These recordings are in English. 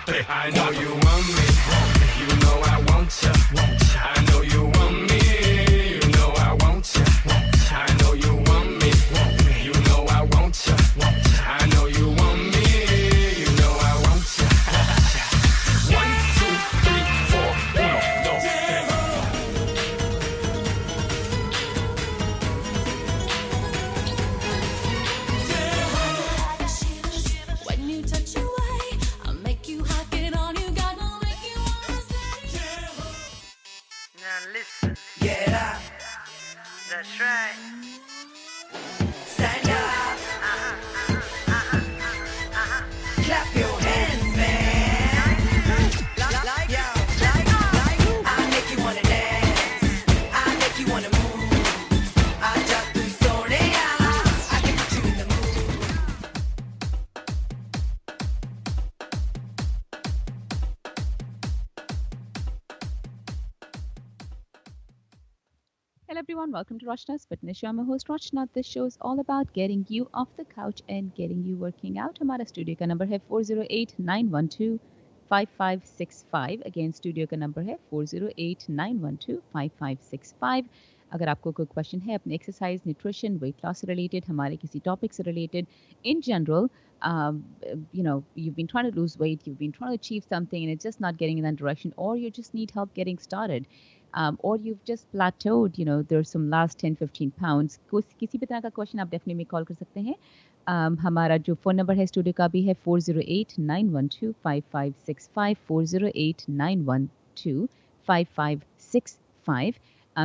I know you want me. You know I want you. I know you want me. You know I want you. I know you want me. You know I want you. I know you want me. You know I want you. 1, 2, 3, 4. 1, 2, 3. When you touch away, I'll make you hot, get on you, God, I'll make you wanna say. Now listen. Get up, That's right. stand up, clap your hands, man. I make you wanna dance, I make you wanna move. I just do so I get you in the mood. Hello everyone, welcome to Rachna's Fitness Show. I'm your host Rachna. This show is all about getting you off the couch and getting you working out. हमारा studio का number है 4089125565. Again studio का number है 4089125565. अगर आपको कोई question है अपने एक्सरसाइज, न्यूट्रिशन, वेट लॉस से रिलेटेड, हमारे किसी टॉपिक से related, in general, you've been trying to lose weight, you've been trying to achieve something and it's just not getting in that direction, or you just need help getting started. Or you've just plateaued, there's some last 10-15 pounds. किसी भी तरह का question आप definitely call कर सकते हैं. हमारा जो फ़ोन नंबर है स्टूडियो का भी है 4089125565. 4089125565.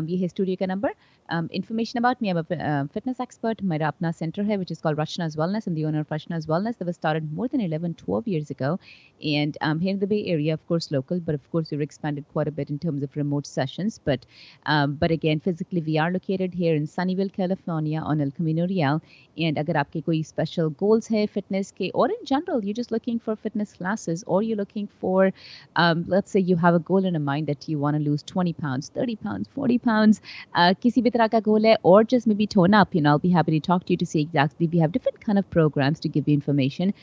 ये है स्टूडियो का number. Information about me: I'm a fitness expert. मेरा अपना center है, which is called Rachna's Wellness. I'm the owner of Rachna's Wellness. That was started more than 11-12 years ago. And here in the Bay Area, of course, local, but of course, we've expanded quite a bit in terms of remote sessions. But again, physically, we are located here in Sunnyvale, California, on El Camino Real. And अगर आपके कोई special goals है fitness के, or in general, you're just looking for fitness classes, or you're looking for, let's say you have a goal in mind that you want to lose 20 pounds, 30 pounds, 40 pounds, किसी भी तरह का goal है, or just maybe tone up, I'll be happy to talk to you to see exactly. We have different kind of programs to give you information.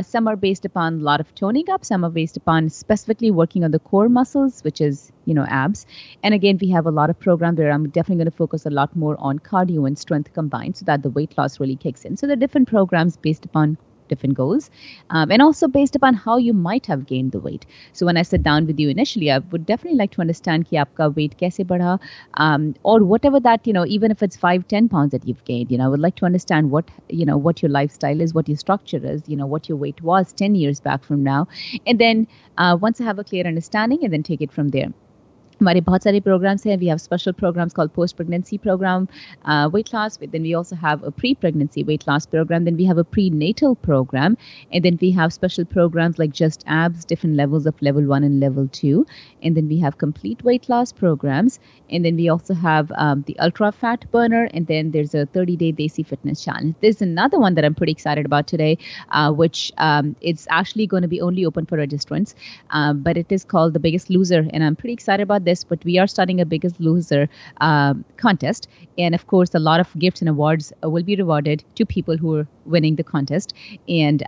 Some are based upon a lot of toning up, some are based upon specifically working on the core muscles, which is, abs. And again, we have a lot of programs where I'm definitely going to focus a lot more on cardio and strength combined so that the weight loss really kicks in. So there are different programs based upon different goals, and also based upon how you might have gained the weight. So when I sit down with you initially, I would definitely like to understand कि आपका weight कैसे बढ़ा, or whatever that, even if it's 5-10 pounds that you've gained, I would like to understand what your lifestyle is, what your structure is, what your weight was 10 years back from now. And then once I have a clear understanding, and then take it from there. हमारे बहुत सारे programs हैं. We have special programs called post-pregnancy program, weight loss. Then we also have a pre-pregnancy weight loss program. Then we have a prenatal program. And then we have special programs like just abs, different levels of level 1 and level 2. And then we have complete weight loss programs. And then we also have the ultra fat burner. And then there's a 30-day Desi fitness challenge. There's another one that I'm pretty excited about today, which it's actually going to be only open for registrants. But it is called The Biggest Loser. And I'm pretty excited about this, but we are starting a Biggest Loser contest. And of course, a lot of gifts and awards will be rewarded to people who are winning the contest. And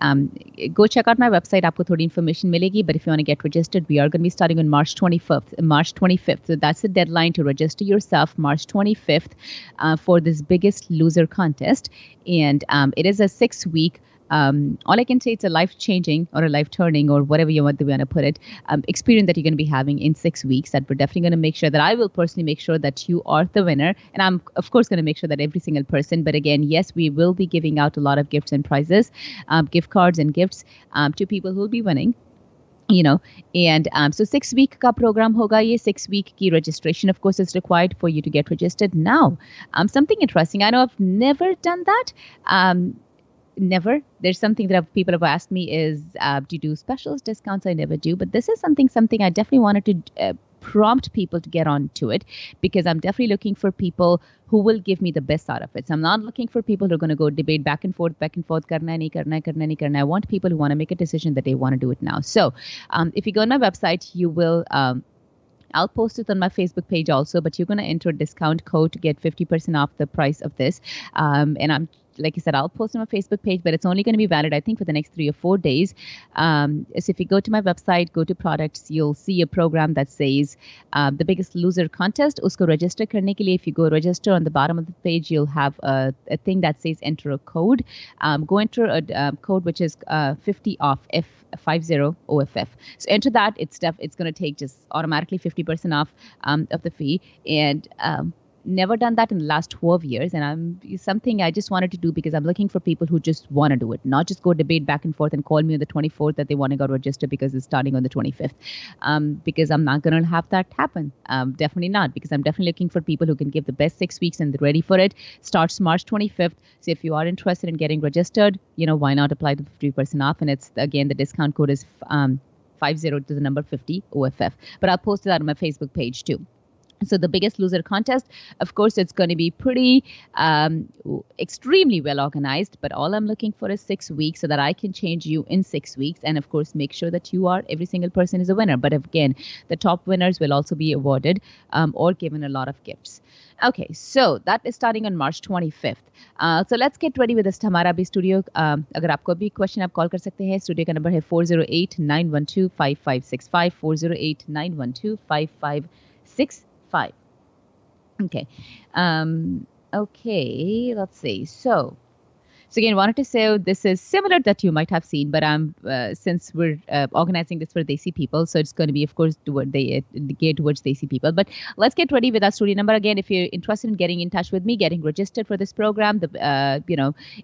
go check out my website. आपको थोड़ी information मिलेगी. But if you want to get registered, we are going to be starting on March 25th. So that's the deadline to register yourself, March 25th, for this Biggest Loser contest. And it is a 6-week all I can say, it's a life-changing or a life-turning or whatever you want to put it, experience that you're going to be having in 6 weeks that we're definitely going to make sure that I will personally make sure that you are the winner. And I'm, of course, going to make sure that every single person. But again, yes, we will be giving out a lot of gifts and prizes, gift cards and gifts to people who will be winning. And so 6 week ka program hoga ye. 6 week ki registration, of course, is required for you to get registered. Now, something interesting. I know I've never done that. Never. There's something that people have asked me is, do you do specials, discounts? I never do. But this is something I definitely wanted to prompt people to get on to it, because I'm definitely looking for people who will give me the best out of it. So I'm not looking for people who are going to go debate back and forth, karna hai, nahi karna. I want people who want to make a decision that they want to do it now. So if you go on my website, you will... I'll post it on my Facebook page also, but you're going to enter a discount code to get 50% off the price of this. And I'm like I said, I'll post on my Facebook page, but it's only going to be valid, I think, for the next 3 or 4 days. So if you go to my website, go to products, you'll see a program that says the Biggest Loser contest. Usko register karne ke liye, if you go register, on the bottom of the page, you'll have a thing that says enter a code. Go enter a code which is 50 off, F50 OFF. So enter that. It's going to take just automatically 50% off of the fee. And never done that in the last 12 years, and something I just wanted to do because I'm looking for people who just want to do it, not just go debate back and forth and call me on the 24th that they want to go register because it's starting on the 25th, because I'm not going to have that happen. Definitely not, because I'm definitely looking for people who can give the best 6 weeks and they're ready for it. Starts March 25th. So if you are interested in getting registered, why not apply the 50% off? And it's, again, the discount code is 50 to the number 50 OFF. But I'll post that on my Facebook page too. So the Biggest Loser contest, of course, it's going to be pretty extremely well organized, but all I'm looking for is 6 weeks so that I can change you in 6 weeks. And of course, make sure that every single person is a winner. But again, the top winners will also be awarded or given a lot of gifts. Okay, so that is starting on March 25th. So let's get ready with this. हमारा भी studio, अगर आपको भी question आप call कर सकते हैं. Studio का नंबर है 408-912-5565, 408-912-5565. Okay. Okay, let's see. So again, wanted to say this is similar that you might have seen, but since we're organizing this for Desi people, so it's going to be, of course, geared towards Desi people. But let's get ready with our studio number again. If you're interested in getting in touch with me, getting registered for this program, it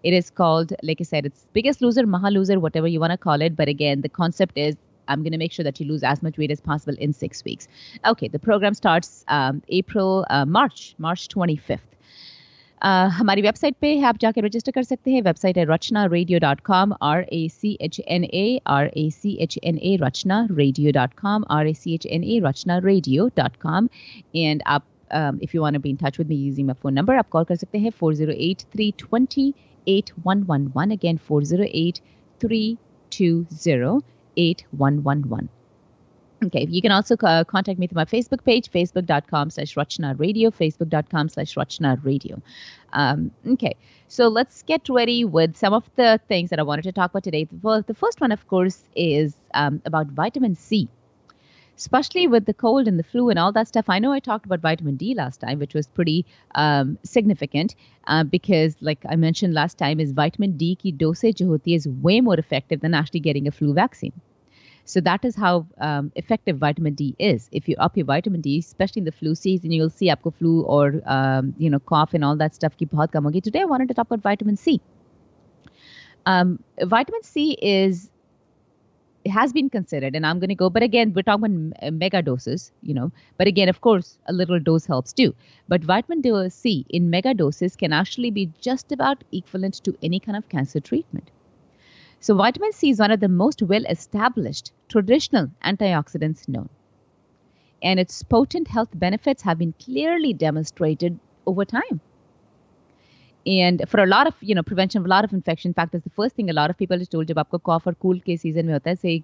is called, like I said, it's Biggest Loser, Maha Loser, whatever you want to call it. But again, the concept is I'm going to make sure that you lose as much weight as possible in 6 weeks. Okay, the program starts March 25th. हमारी website पे आप जाकर register कर सकते हैं. Website है rachnaradio.com, RACHNA rachnaradio.com, rachnaradio.com. And आप, if you want to be in touch with me using my phone number, आप कॉल कर सकते हैं 408-320-8111. Again, 408-320-8111. Okay, you can also contact me through my Facebook page, facebook.com/Rachna Radio, facebook.com/Rachna Radio. Okay, so let's get ready with some of the things that I wanted to talk about today. The first one, of course, is about vitamin C, especially with the cold and the flu and all that stuff. I know I talked about vitamin D last time, which was pretty significant because, like I mentioned last time, is vitamin D ki dosage jo hoti is way more effective than actually getting a flu vaccine. So that is how effective vitamin D is. If you up your vitamin D, especially in the flu season, you'll see आपको flu or cough and all that stuff की बहुत कम होगी. Today I wanted to talk about vitamin C. Vitamin C has been considered, and I'm going to go, but again, we're talking about mega doses, But again, of course, a little dose helps too. But vitamin C in mega doses can actually be just about equivalent to any kind of cancer treatment. So vitamin C is one of the most well-established traditional antioxidants known. And its potent health benefits have been clearly demonstrated over time. And for a lot of, prevention of a lot of infection, in fact, that's the first thing a lot of people are told, jab aapko cough or cold ke season mein hota hai, say,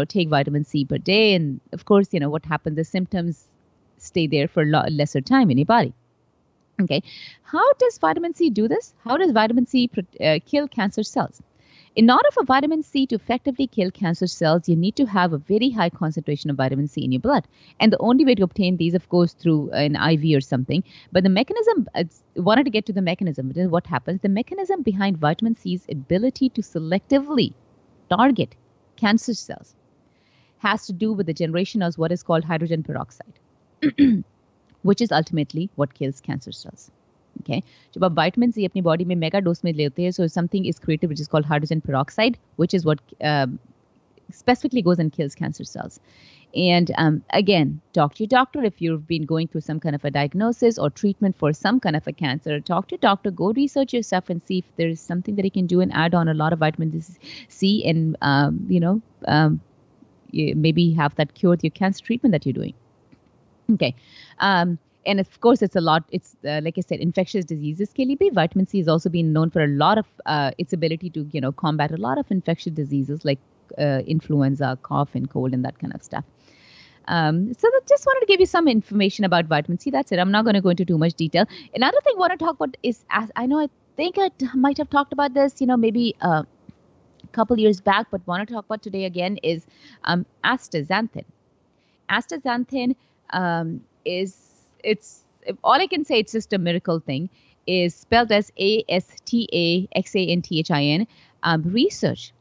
take vitamin C per day. And of course, what happens, the symptoms stay there for lesser time in your body. Okay. How does vitamin C do this? How does vitamin C kill cancer cells? In order for vitamin C to effectively kill cancer cells, you need to have a very high concentration of vitamin C in your blood. And the only way to obtain these, of course, through an IV or something. But the mechanism, I wanted to get to the mechanism. What happens? The mechanism behind vitamin C's ability to selectively target cancer cells has to do with the generation of what is called hydrogen peroxide, which is ultimately what kills cancer cells. Okay, जब आप vitamin C अपनी body में mega dose में लेते हैं, so something is created which is called hydrogen peroxide, which is what specifically goes and kills cancer cells. And again, talk to your doctor if you've been going through some kind of a diagnosis or treatment for some kind of a cancer. Talk to your doctor, go research yourself and see if there is something that you can do and add on a lot of vitamin C and, maybe have that cure your cancer treatment that you're doing. Okay. And of course, it's a lot. It's like I said, infectious diseases. के लिए भी vitamin C has also been known for a lot of its ability to combat a lot of infectious diseases like influenza, cough, and cold, and that kind of stuff. So just wanted to give you some information about vitamin C. That's it. I'm not going to go into too much detail. Another thing I want to talk about is, I know think I might have talked about this, maybe a couple years back, but want to talk about today again is astaxanthin. Astaxanthin it's all I can say. It's just a miracle thing. Is spelled as Astaxanthin. Research,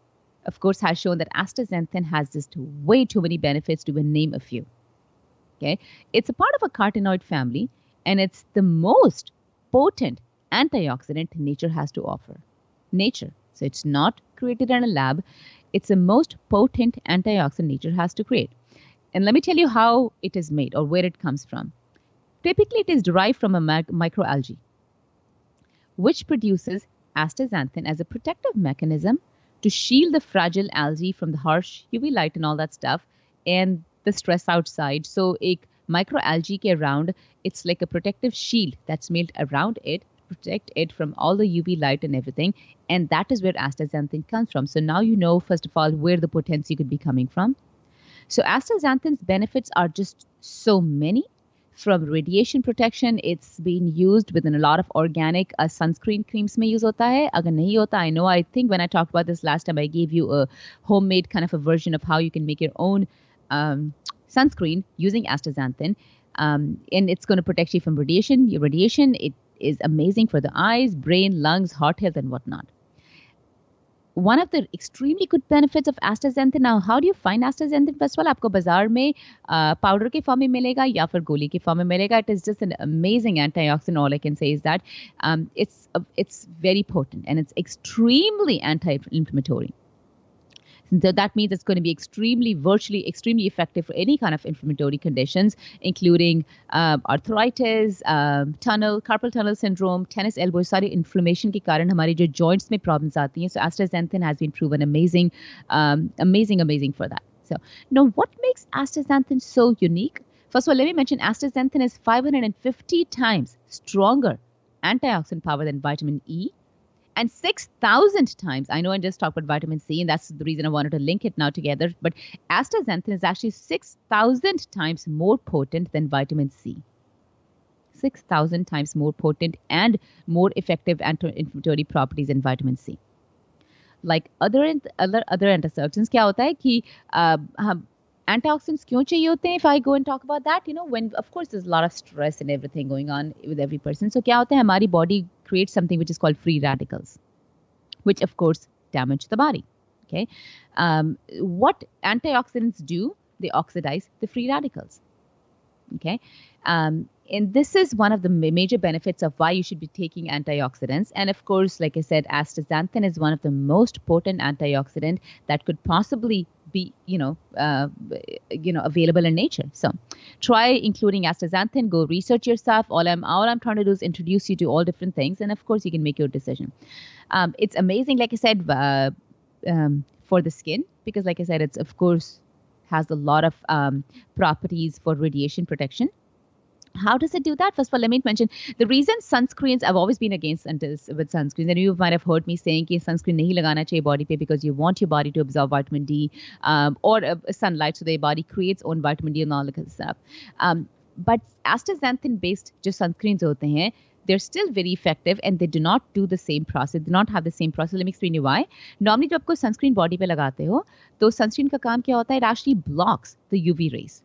of course, has shown that astaxanthin has just way too many benefits to even name a few. Okay, it's a part of a carotenoid family, and it's the most potent antioxidant nature has to offer. Nature, so it's not created in a lab. It's the most potent antioxidant nature has to create. And let me tell you how it is made or where it comes from. Typically, it is derived from a microalgae, which produces astaxanthin as a protective mechanism to shield the fragile algae from the harsh UV light and all that stuff and the stress outside. So a microalgae ke around, it's like a protective shield that's made around it, protect it from all the UV light and everything. And that is where astaxanthin comes from. So now you know, first of all, where the potency could be coming from. So astaxanthin's benefits are just so many. From radiation protection, it's been used within a lot of organic sunscreen creams mein use hota hai. Agar nahi hota, I think when I talked about this last time, I gave you a homemade kind of a version of how you can make your own sunscreen using astaxanthin. And it's going to protect you from radiation. Your radiation, it is amazing for the eyes, brain, lungs, heart health, and whatnot. One of the extremely good benefits of astaxanthin. Now, how do you find astaxanthin? First of all, आपको बाजार में powder के form में मिलेगा या फिर गोली के form में मिलेगा. It is just an amazing antioxidant. All I can say is that it's very potent and it's extremely anti-inflammatory. So that means it's going to be virtually extremely effective for any kind of inflammatory conditions, including arthritis, carpal tunnel syndrome, tennis elbow. सारी inflammation के कारण हमारी जो joints में problems आती हैं. So astaxanthin has been proven amazing for that. So now, what makes astaxanthin so unique? First of all, let me mention astaxanthin is 550 times stronger antioxidant power than vitamin E. And 6,000 times, I know I just talked about vitamin C, and that's the reason I wanted to link it now together, but astaxanthin is actually 6,000 times more potent than vitamin C. 6,000 times more potent and more effective anti-inflammatory properties than vitamin C. Like other antioxidants, क्या होता है कि antioxidants क्यों चाहिए होते हैं? If I go and talk about that, when of course there's a lot of stress and everything going on with every person. So क्या होता है? हमारी body creates something which is called free radicals, which of course damage the body. Okay, what antioxidants do? They oxidize the free radicals. Okay, and this is one of the major benefits of why you should be taking antioxidants. And of course, like I said, astaxanthin is one of the most potent antioxidant that could possibly be, available in nature. So try including astaxanthin, go research yourself. All I'm trying to do is introduce you to all different things. And of course, you can make your decision. It's amazing, like I said, for the skin, because like I said, it's of course has a lot of properties for radiation protection. How does it do that? First of all, let me mention the reason sunscreens. I've always been against with sunscreens, and you might have heard me saying कि sunscreen नहीं लगाना चाहिए body पे because you want your body to absorb vitamin D or sunlight, so the body creates own vitamin D and all that kind of stuff. But astaxanthin-based जो sunscreens होते हैं, they're still very effective and they do not do the same process. They do not have the same process. Let me explain you why. Normally, जब आपको sunscreen body पे लगाते हो, तो sunscreen का काम क्या होता है? It actually blocks the UV rays.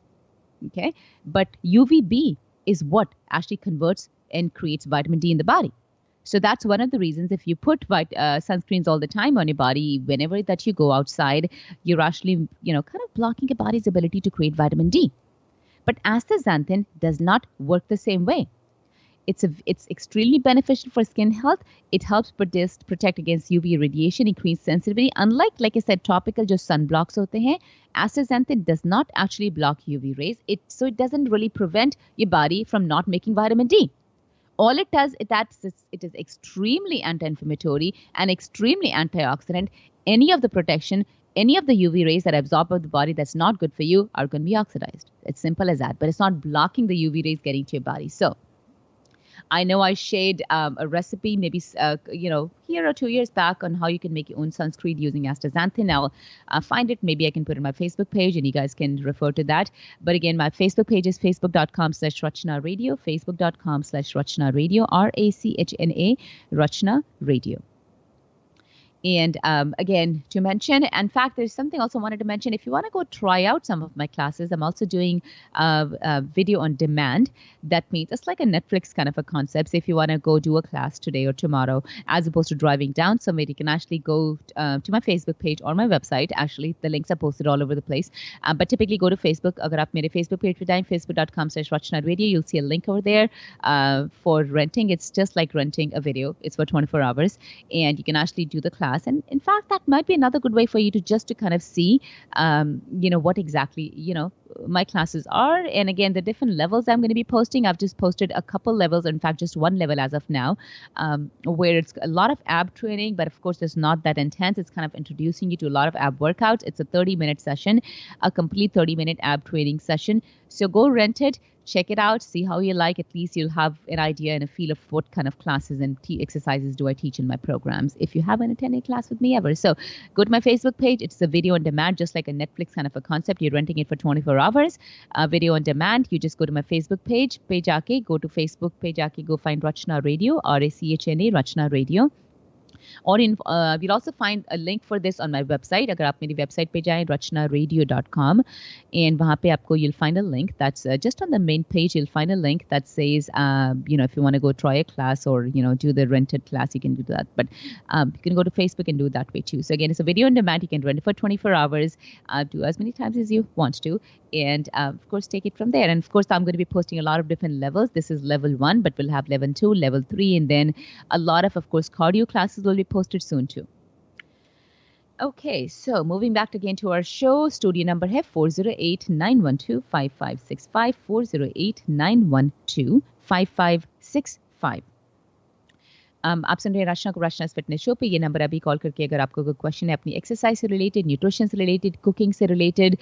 Okay, but UVB is what actually converts and creates vitamin D in the body. So that's one of the reasons if you put sunscreens all the time on your body, whenever that you go outside, you're actually, kind of blocking your body's ability to create vitamin D. But astaxanthin does not work the same way. It's extremely beneficial for skin health. It helps protect against UV radiation, increase sensitivity. Unlike, like I said, topical just sunblocks hote hain, astaxanthin does not actually block UV rays. So it doesn't really prevent your body from not making vitamin D. All it does is that it is extremely anti-inflammatory and extremely antioxidant. Any of the protection, any of the UV rays that absorb of the body that's not good for you are going to be oxidized. It's simple as that. But it's not blocking the UV rays getting to your body. So I know I shared a recipe maybe, year or 2 years back on how you can make your own sunscreen using astaxanthin. I'll find it. Maybe I can put it on my Facebook page and you guys can refer to that. But again, my Facebook page is facebook.com/Rachna Radio, facebook.com/Rachna Radio, RACHNA, Rachna Radio. And again, to mention, in fact, there's something also I wanted to mention. If you want to go try out some of my classes, I'm also doing video on demand. That means it's like a Netflix kind of a concept. So if you want to go do a class today or tomorrow, as opposed to driving down somewhere, you can actually go to my Facebook page or my website. Actually, the links are posted all over the place. But typically go to Facebook. अगर आप मेरे Facebook page पे जाएं, facebook.com/Rachna Radio, you'll see a link over there for renting. It's just like renting a video. It's for 24 hours. And you can actually do the class. And in fact, that might be another good way for you to kind of see, what exactly, my classes are. And again, the different levels I'm going to be posting. I've just posted a couple levels, in fact, just one level as of now, where it's a lot of ab training, but of course, it's not that intense. It's kind of introducing you to a lot of ab workouts. It's a 30-minute session, a complete 30-minute ab training session. So go rent it. Check it out, see how you like. At least you'll have an idea and a feel of what kind of classes and exercises do I teach in my programs if you haven't attended a class with me ever. So go to my Facebook page. It's a video on demand, just like a Netflix kind of a concept. You're renting it for 24 hours. Video on demand. You just go to my Facebook page aake, go to Facebook page aake, go find Rachna Radio, RACHNA, Rachna Radio. Or you'll also find a link for this on my website. अगर आप मेरी website पे जाएं rachnaradio.com and वहाँ पे आपको you'll find a link that's just on the main page. You'll find a link that says if you want to go try a class or do the rented class, you can do that. But you can go to Facebook and do it that way too. So again, it's a video on demand. You can rent it for 24 hours. Do as many times as you want to, and of course take it from there. And of course, I'm going to be posting a lot of different levels. This is level 1, but we'll have level 2, level 3, and then a lot of course, cardio classes will be posted soon too. Okay, so moving back again to our show, studio number है 408-912-5565, 408-912-5565. आप सुन रहे हैं रचना को रचना fitness show पे. ये number अभी call करके अगर आपको कोई क्वेश्चन है अपनी एक्सरसाइज से रिलेटेड, न्यूट्रिशन से रिलेटेड, कुकिंग से रिलेटेड,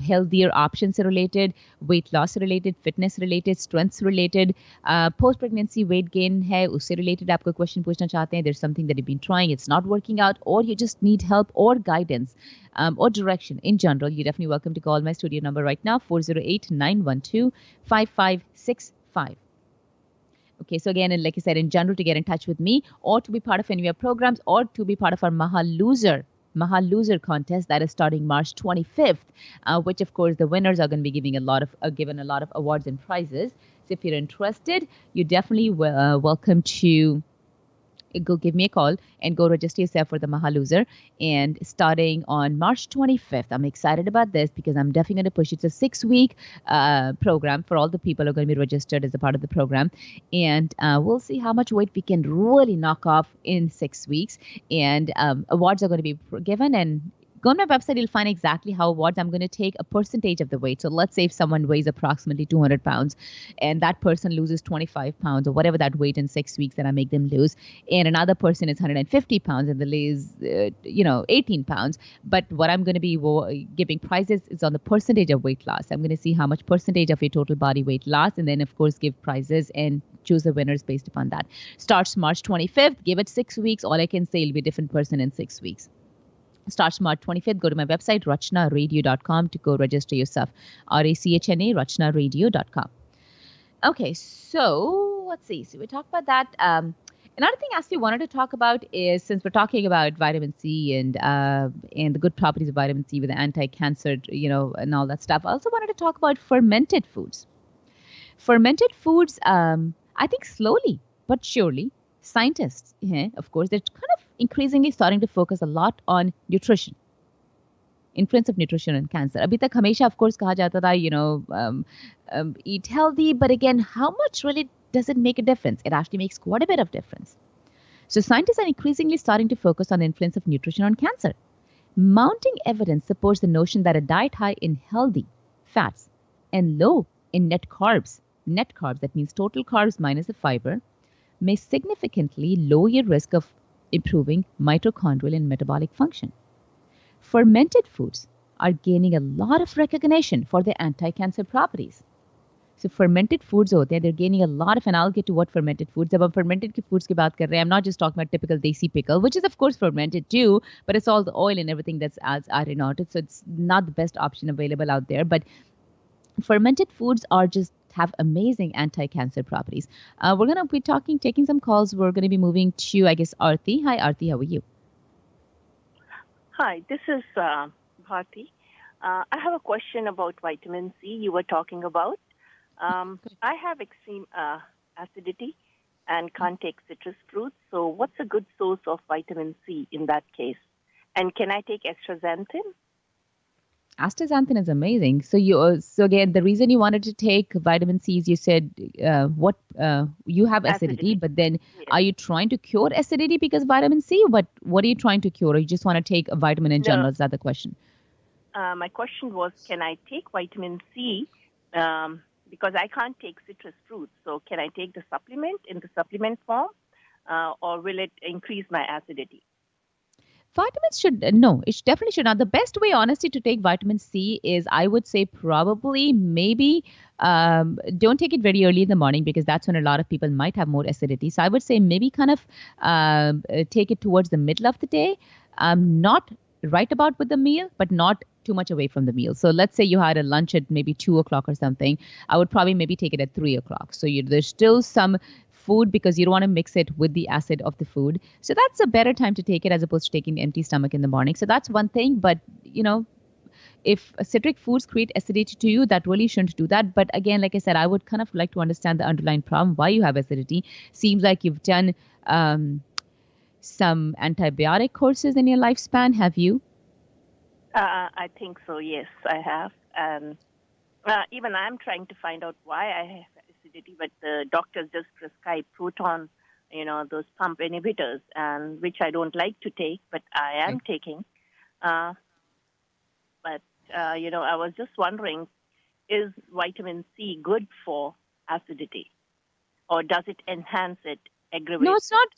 हेल्थियर ऑप्शन से रिलेटेड, वेट लॉस से रिलेटेड, फिटनेस रिलेटेड, स्ट्रेंथ से related, post pregnancy weight gain है उससे रिलेटेड आपको क्वेश्चन पूछना चाहते हैं, there something that you been trying, it's not working out, और यू जस्ट नीड हेल्प और guidance or direction in general, you're definitely welcome to call my studio number right now, 408-912-5565. Okay, so again, and like I said, in general, to get in touch with me or to be part of any of our programs or to be part of our Maha Loser contest that is starting March 25th, which of course the winners are going to be given a lot of awards and prizes. So if you're interested, you're definitely welcome to go give me a call and go register yourself for the Maha Loser. And starting on March 25th, I'm excited about this because I'm definitely going to push. It's a 6-week program for all the people who are going to be registered as a part of the program. And we'll see how much weight we can really knock off in 6 weeks. And awards are going to be given, and go on my website, you'll find exactly how awards I'm going to take a percentage of the weight. So let's say if someone weighs approximately 200 pounds and that person loses 25 pounds or whatever that weight in 6 weeks that I make them lose, and another person is 150 pounds and they lose, 18 pounds. But what I'm going to be giving prizes is on the percentage of weight loss. I'm going to see how much percentage of your total body weight loss, and then of course give prizes and choose the winners based upon that. Starts March 25th. Give it 6 weeks. All I can say, it'll be a different person in 6 weeks. Starts March 25th. Go to my website, rachnaradio.com, to go register yourself. RACHNA, rachnaradio.com. Okay, so let's see. So we talked about that. Another thing actually wanted to talk about is, since we're talking about vitamin C and the good properties of vitamin C with the anti-cancer, and all that stuff, I also wanted to talk about fermented foods. Fermented foods, I think slowly but surely, scientists, of course, they're kind of increasingly starting to focus a lot on nutrition, influence of nutrition on cancer. Abhi tak hamesha, of course, kaha jata tha, eat healthy, but again, how much really does it make a difference? It actually makes quite a bit of difference. So scientists are increasingly starting to focus on the influence of nutrition on cancer. Mounting evidence supports the notion that a diet high in healthy fats and low in net carbs, that means total carbs minus the fiber, may significantly lower your risk of improving mitochondrial and metabolic function. Fermented foods are gaining a lot of recognition for their anti-cancer properties. So fermented foods out there, they're gaining a lot of, and I'll get to what fermented foods. Jab hum fermented foods ki baat kar rahe hain, I'm not just talking about typical desi pickle, which is of course fermented too, but it's all the oil and everything that's added on it. So it's not the best option available out there. But fermented foods are just have amazing anti-cancer properties. We're going to be taking some calls. We're going to be moving to, I guess, Aarti. Hi, Aarti. How are you? Hi, this is Bharti. I have a question about vitamin C you were talking about. I have extreme acidity and can't take citrus fruits. So what's a good source of vitamin C in that case? And can I take astaxanthin? Astaxanthin is amazing. So again, the reason you wanted to take vitamin C is you said you have acidity, but then Yes. are you trying to cure acidity because of vitamin C? What are you trying to cure? Or you just want to take a vitamin in No. general? Is that the question? My question was, can I take vitamin C because I can't take citrus fruits? So can I take the supplement in the supplement form, or will it increase my acidity? Vitamins it definitely should not. The best way, honestly, to take vitamin C is, I would say, probably maybe don't take it very early in the morning because that's when a lot of people might have more acidity. So I would say maybe kind of take it towards the middle of the day, not right about with the meal, but not too much away from the meal. So let's say you had a lunch at maybe 2 o'clock or something. I would probably maybe take it at 3 o'clock. So there's still some food because you don't want to mix it with the acid of the food. So that's a better time to take it as opposed to taking empty stomach in the morning. So that's one thing. But, if citric foods create acidity to you, that really shouldn't do that. But again, like I said, I would kind of like to understand the underlying problem, why you have acidity. Seems like you've done some antibiotic courses in your lifespan. Have you? I think so, yes, I have. And even I'm trying to find out why I have acidity, but the doctors just prescribe proton, those pump inhibitors, and which I don't like to take, but I am taking. But I was just wondering, is vitamin C good for acidity, or does it enhance it, aggravate? No, it's not.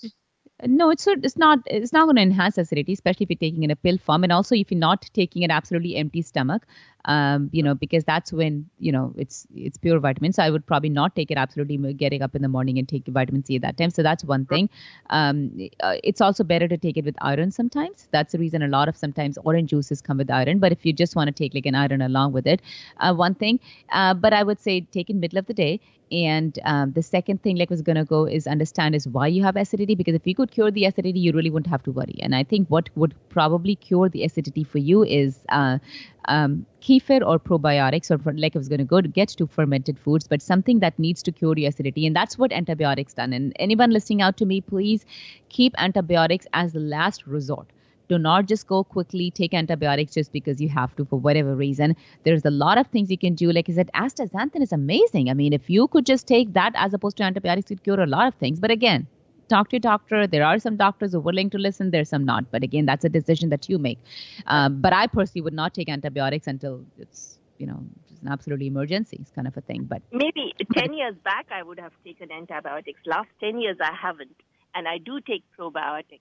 No, it's not. It's not going to enhance acidity, especially if you're taking it in a pill form, and also if you're not taking it absolutely empty stomach, because that's when it's pure vitamin. So I would probably not take it absolutely getting up in the morning and take vitamin C at that time. So that's one thing. It's also better to take it with iron sometimes. That's the reason a lot of sometimes orange juices come with iron. But if you just want to take like an iron along with it, one thing. But I would say take it middle of the day. And the second thing like was going to go is understand is why you have acidity, because if you could cure the acidity, you really wouldn't have to worry. And I think what would probably cure the acidity for you is kefir or probiotics, or like I was going to go to get to fermented foods, but something that needs to cure your acidity. And that's what antibiotics done. And anyone listening out to me, please keep antibiotics as the last resort. Do not just go quickly, take antibiotics just because you have to for whatever reason. There's a lot of things you can do. Like I said, astaxanthin is amazing. I mean, if you could just take that as opposed to antibiotics, it cure a lot of things. But again, talk to your doctor. There are some doctors who are willing to listen. There's some not. But again, that's a decision that you make. But I personally would not take antibiotics until it's, just an absolutely emergency kind of a thing. But maybe 10 years back, I would have taken antibiotics. Last 10 years, I haven't. And I do take probiotics,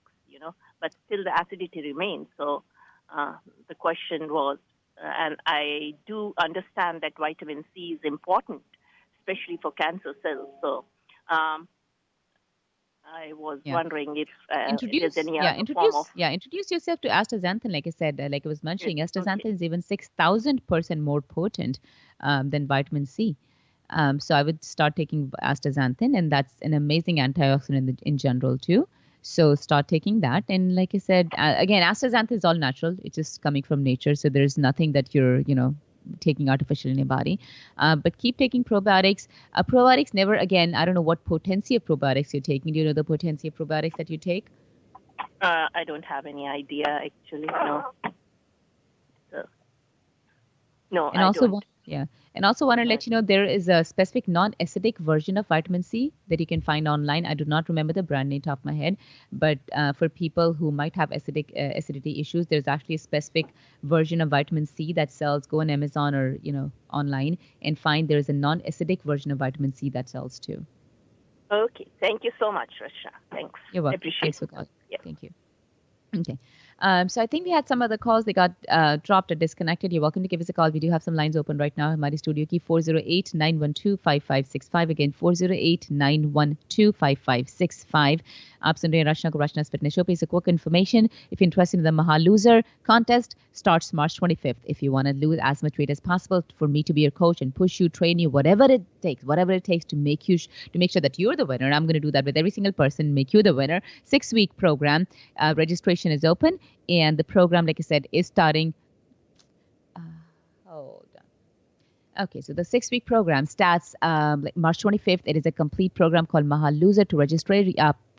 but still the acidity remains. So the question was, and I do understand that vitamin C is important, especially for cancer cells. So I was wondering if there's any other form of... Introduce yourself to astaxanthin. Like I said, like I was mentioning, astaxanthin is even 6,000% more potent than vitamin C. So I would start taking astaxanthin, and that's an amazing antioxidant in general too. So start taking that. And like I said, again, astaxanthin is all natural. It's just coming from nature. So there's nothing that you're, taking artificial in your body. But keep taking probiotics. Probiotics never, again, I don't know what potency of probiotics you're taking. Do you know the potency of probiotics that you take? I don't have any idea, actually. No. So, no, and I also don't. And also want to let you know there is a specific non-acidic version of vitamin C that you can find online. I do not remember the brand name top of my head, but for people who might have acidity issues, there's actually a specific version of vitamin C that sells. Go on Amazon or online and find there's a non-acidic version of vitamin C that sells too. Okay, thank you so much, Rachna. Thanks. You're welcome. Appreciate Thanks for it. calling. Yeah. Thank you. Okay. So I think we had some other calls. They got dropped or disconnected. You're welcome to give us a call. We do have some lines open right now. हमारी studio की 408-912-5565. Again, 408-912-5565. आप सुन रहे हैं रचना को रचना's Fitness Show. Piece of quick information. If you're interested in the Maha Loser contest, starts March 25th. If you want to lose as much weight as possible, for me to be your coach and push you, train you, whatever it takes to make you to make sure that you're the winner. I'm going to do that with every single person, make you the winner. 6-week program. Registration is open, and the program, like I said, is starting. Hold on. Okay, so the 6-week program starts like March 25th. It is a complete program called Maha Loser. To register,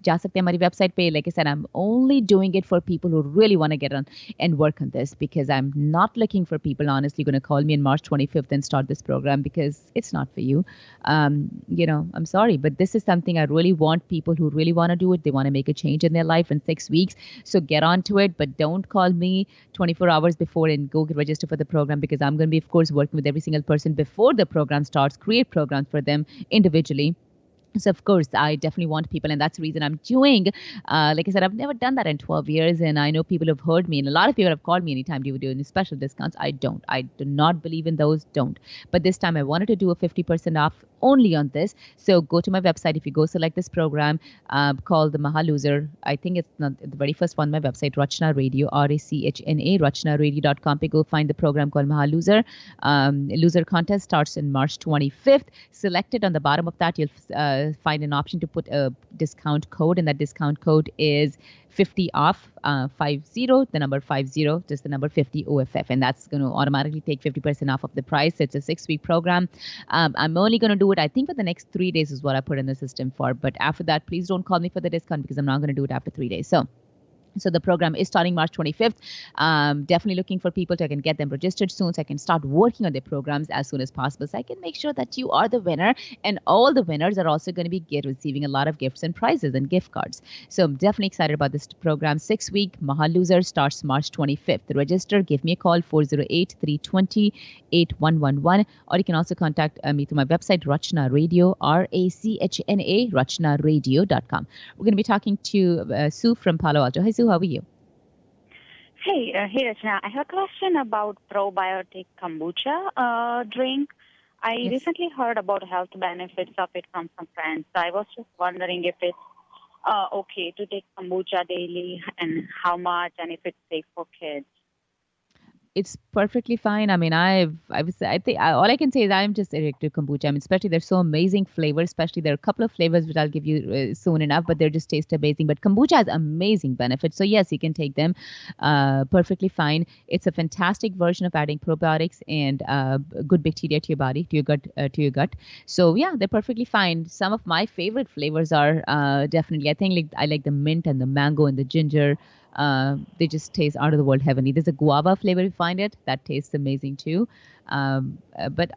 जा सकते हैं हमारी website पे. Like I said, I'm only doing it for people who really want to get on and work on this, because I'm not looking for people honestly going to call me on March 25th and start this program, because it's not for you. I'm sorry, but this is something I really want people who really want to do it. They want to make a change in their life in 6 weeks. So get on to it, but don't call me 24 hours before and go register for the program, because I'm going to be, of course, working with every single person before the program starts, create programs for them individually. So, of course, I definitely want people, and that's the reason I'm doing. Like I said, I've never done that in 12 years, and I know people have heard me, and a lot of people have called me anytime you were doing special discounts. I don't. I do not believe in those. Don't. But this time I wanted to do a 50% off only on this. So go to my website. If you go select this program called the Maha Loser, I think it's not the very first one, my website, Rachna Radio, Rachna, rachnaradio.com. Go find the program called Maha Loser. Loser contest starts in March 25th. Select it. On the bottom of that, you'll find an option to put a discount code, and that discount code is 50 off, 50, the number 50, just the number 50 OFF, and that's going to automatically take 50% off of the price. It's a 6-week program. I'm only going to do it, I think, for the next 3 days is what I put in the system for. But after that, please don't call me for the discount, because I'm not going to do it after 3 days. So the program is starting March 25th. Definitely looking for people to I can get them registered soon, so I can start working on their programs as soon as possible, so I can make sure that you are the winner, and all the winners are also going to be receiving a lot of gifts and prizes and gift cards. So I'm definitely excited about this program. 6-week Maha Loser starts March 25th. Register. Give me a call, 408-320-8111, or you can also contact me through my website, Rachna Radio, Rachna, rachnaradio.com. We're going to be talking to Sue from Palo Alto. Hi, Sue. How are you? Hey, Rachna. I have a question about probiotic kombucha drink. I recently heard about health benefits of it from some friends. So I was just wondering if it's okay to take kombucha daily, and how much, and if it's safe for kids. It's perfectly fine. I mean, I think all I can say is I'm just addicted to kombucha. I mean, especially there's so amazing flavors. Especially there are a couple of flavors which I'll give you soon enough, but they just taste amazing. But kombucha has amazing benefits. So yes, you can take them perfectly fine. It's a fantastic version of adding probiotics and good bacteria to your body, to your gut. So yeah, they're perfectly fine. Some of my favorite flavors are definitely, I think I like the mint and the mango and the ginger. They just taste out of the world heavenly. There's a guava flavor, if you find it, that tastes amazing too. But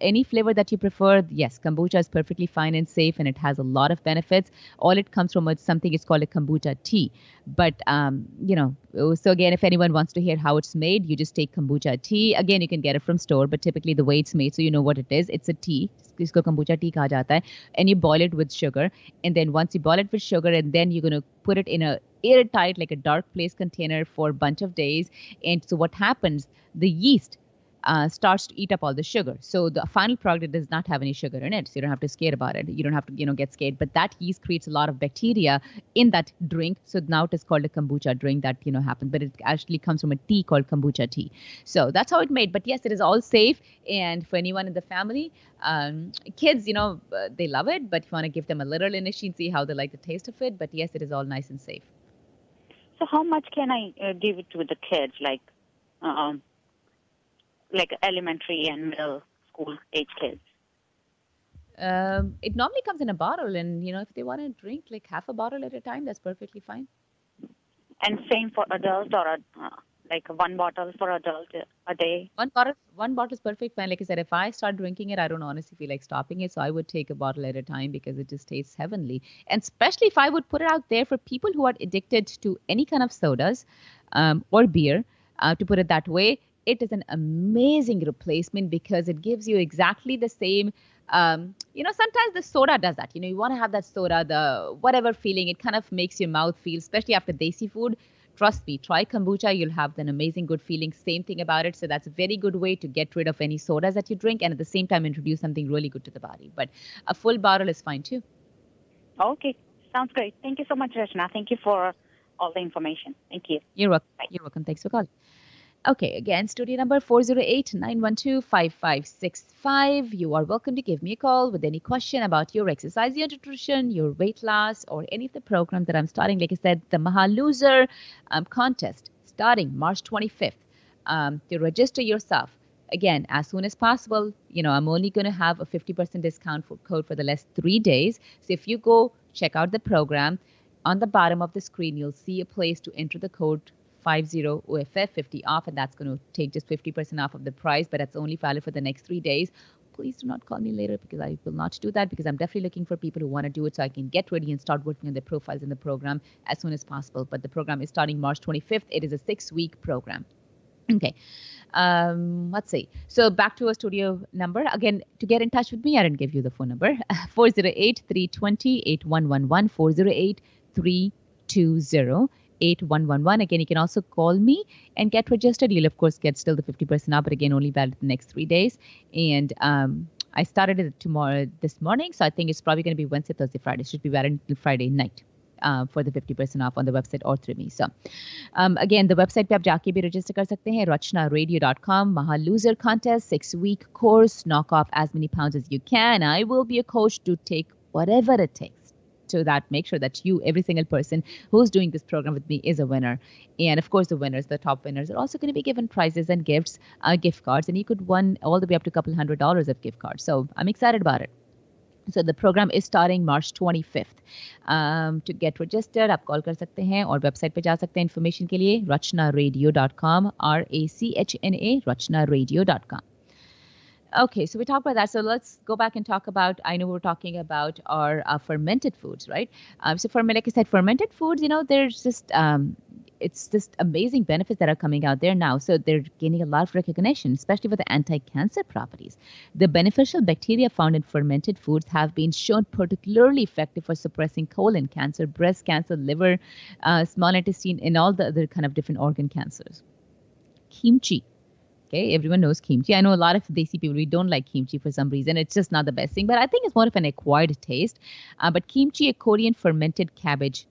any flavor that you prefer, yes, kombucha is perfectly fine and safe, and it has a lot of benefits. All it comes from is something is called a kombucha tea. But so again, if anyone wants to hear how it's made, you just take kombucha tea. Again, you can get it from store, but typically the way it's made, so you know what it is. It's a tea. Isko kombucha tea kaha jata hai, and you boil it with sugar. And then once you boil it with sugar, and then you're going to put it in a airtight, like a dark place container for a bunch of days. And so what happens, the yeast starts to eat up all the sugar. So the final product does not have any sugar in it. So you don't have to scare about it. You don't have to, get scared. But that yeast creates a lot of bacteria in that drink. So now it is called a kombucha drink that, happens. But it actually comes from a tea called kombucha tea. So that's how it's made. But yes, it is all safe. And for anyone in the family, kids, they love it. But you want to give them a little initially and see how they like the taste of it. But yes, it is all nice and safe. So how much can I give it to the kids, like elementary and middle school age kids? It normally comes in a bottle, and if they want to drink like half a bottle at a time, that's perfectly fine. And same for adults, or like one bottle for adult a day? One bottle is perfect fine. Like I said, if I start drinking it, I don't honestly feel like stopping it. So I would take a bottle at a time, because it just tastes heavenly. And especially if I would put it out there for people who are addicted to any kind of sodas or beer, to put it that way, it is an amazing replacement, because it gives you exactly the same. Sometimes the soda does that. You want to have that soda, the whatever feeling, it kind of makes your mouth feel, especially after desi food. trust me, try kombucha. You'll have an amazing good feeling. Same thing about it. So that's a very good way to get rid of any sodas that you drink and at the same time introduce something really good to the body. But a full bottle is fine too. Okay, sounds great. Thank you so much, Rachna. Thank you for all the information. Thank you. You're welcome. Bye. You're welcome. Thanks for calling. Okay, again, studio number 408-912-5565. You are welcome to give me a call with any question about your exercise, your nutrition, your weight loss, or any of the programs that I'm starting. Like I said, the Maha Loser contest starting March 25th. To register yourself, again, as soon as possible. I'm only going to have a 50% discount code for the last 3 days. So if you go check out the program, on the bottom of the screen, you'll see a place to enter the code 50OFF, 50 off, and that's going to take just 50% off of the price, but that's only valid for the next 3 days. Please do not call me later because I will not do that because I'm definitely looking for people who want to do it so I can get ready and start working on their profiles in the program as soon as possible. But the program is starting March 25th. It is a 6-week program. Okay. Let's see. So back to our studio number. Again, to get in touch with me, I didn't give you the phone number. 408-320-8111, 408-320-8111. Again, you can also call me and get registered. You'll, of course, get still the 50% off, but again, only valid the next 3 days. And I started it this morning, so I think it's probably going to be Wednesday, Thursday, Friday. It should be valid until Friday night. For the 50% off on the website or through me. So, again, the website पे आप जाके भी register कर सकते हैं, rachnaradio.com, Maha Loser contest, 6-week course, knock off as many pounds as you can. I will be a coach to take whatever it takes to make sure that every single person who's doing this program with me is a winner. And of course, the top winners are also going to be given prizes and gifts, gift cards, and you could win all the way up to a couple $100 of gift cards. So I'm excited about it. So the program is starting March 25th. To get registered, आप call कर सकते हैं और website पे जा सकते हैं information के लिए rachnaradio.com, RACHNA, rachnaradio.com. Okay, so we talked about that. So let's go back and talk about, I know we're talking about our fermented foods, right? So like I said, fermented foods, there's just, it's just amazing benefits that are coming out there now. So they're gaining a lot of recognition, especially for the anti-cancer properties. The beneficial bacteria found in fermented foods have been shown particularly effective for suppressing colon cancer, breast cancer, liver, small intestine, and all the other kind of different organ cancers. Kimchi. Okay, everyone knows kimchi. I know a lot of desi people, we don't like kimchi for some reason. It's just not the best thing, but I think it's more of an acquired taste. But kimchi, a Korean fermented cabbage,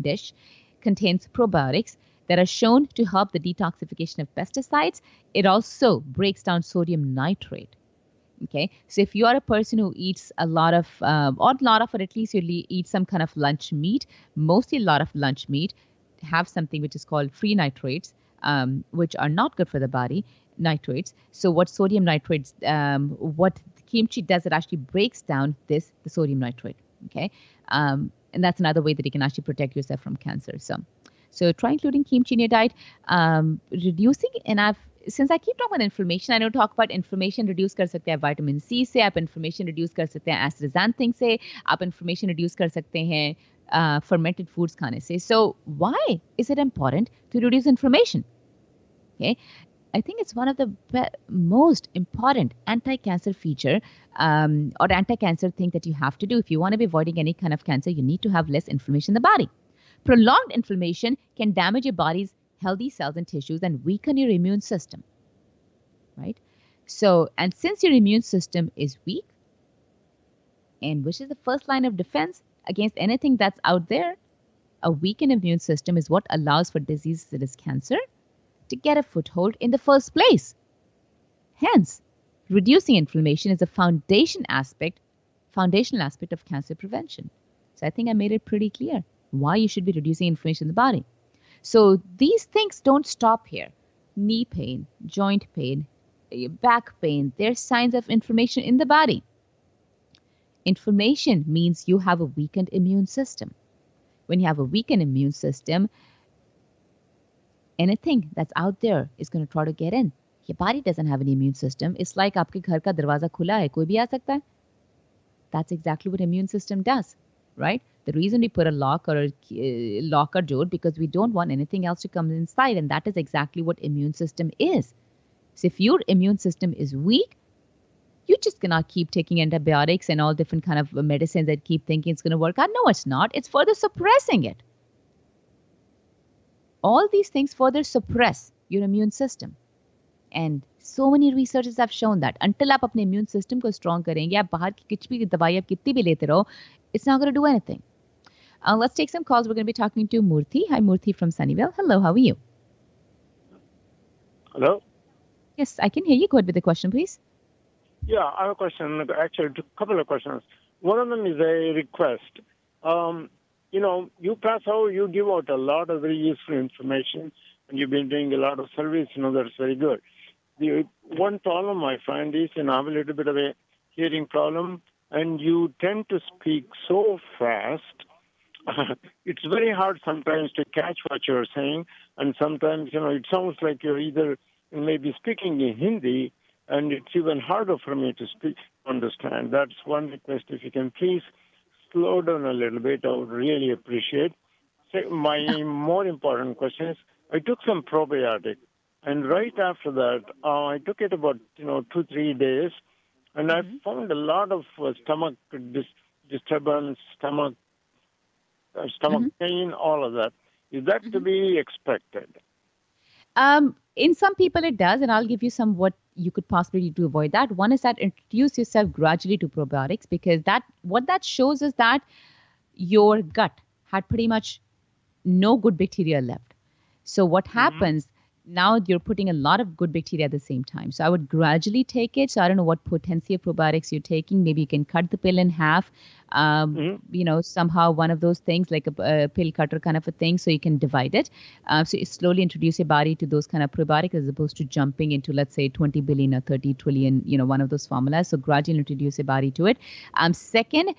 dish, contains probiotics that are shown to help the detoxification of pesticides. It also breaks down sodium nitrate. Okay, so if you are a person who eats a lot of, or at least you eat some kind of lunch meat, mostly a lot of lunch meat, have something which is called free nitrates, which are not good for the body. Nitrates. So what sodium nitrates, what kimchi does, it actually breaks down the sodium nitrate. Okay, and that's another way that you can actually protect yourself from cancer. So try including kimchi in your diet. Reducing, and since I keep talking about inflammation, I know talk about inflammation reduce कर सकते हैं vitamin C से, आप inflammation reduce कर सकते हैं astaxanthin से, आप inflammation reduce कर सकते हैं fermented foods खाने से. So why is it important to reduce inflammation? Okay. I think it's one of the most important anti-cancer feature or anti-cancer thing that you have to do. If you want to be avoiding any kind of cancer, you need to have less inflammation in the body. Prolonged inflammation can damage your body's healthy cells and tissues and weaken your immune system, right? So, and since your immune system is weak, and which is the first line of defense against anything that's out there, a weakened immune system is what allows for diseases that is cancer to get a foothold in the first place. Hence, reducing inflammation is a foundational aspect of cancer prevention. So I think I made it pretty clear why you should be reducing inflammation in the body. So these things don't stop here. Knee pain, joint pain, back pain, they're signs of inflammation in the body. Inflammation means you have a weakened immune system. When you have a weakened immune system, anything that's out there is going to try to get in. Your body doesn't have an immune system. It's like आपके घर का दरवाजा खुला है, कोई भी आ सकता है. That's exactly what immune system does, right? The reason we put a lock or lock or door because we don't want anything else to come inside, and that is exactly what immune system is. So if your immune system is weak, you just cannot keep taking antibiotics and all different kind of medicines that keep thinking it's going to work out. No, it's not. It's further suppressing it. all these things further suppress your immune system. And so many researchers have shown that until आप अपने immune system को strong करेंगे, आप बाहर की कुछ भी दवाई आप कितनी भी लेते रहो, it's not going to do anything. Let's take some calls. We're going to be talking to Murthy. Hi, Murthy from Sunnyvale. Hello, how are you? Hello? Yes, I can hear you. Go ahead with the question, please. Yeah, I have a question. Actually, a couple of questions. One of them is a request. You pass out, you give out a lot of very useful information, and you've been doing a lot of service. That's very good. The one problem I find is, I have a little bit of a hearing problem, and you tend to speak so fast. It's very hard sometimes to catch what you're saying, and sometimes, it sounds like you're either maybe speaking in Hindi, and it's even harder for me to understand. That's one request. If you can please slow down a little bit, I would really appreciate. My more important question is, I took some probiotic, and right after that, I took it about 2-3 days, and I found a lot of stomach disturbance, stomach pain, all of that. Is that to be expected? In some people it does, and I'll give you some what you could possibly do to avoid that. One is that introduce yourself gradually to probiotics, because what that shows is that your gut had pretty much no good bacteria left. So what happens now, you're putting a lot of good bacteria at the same time. So I would gradually take it. So I don't know what potency of probiotics you're taking. Maybe you can cut the pill in half, somehow one of those things like a pill cutter kind of a thing, so you can divide it. So you slowly introduce your body to those kind of probiotics as opposed to jumping into, let's say, 20 billion or 30 trillion, one of those formulas. So gradually introduce your body to it. Second,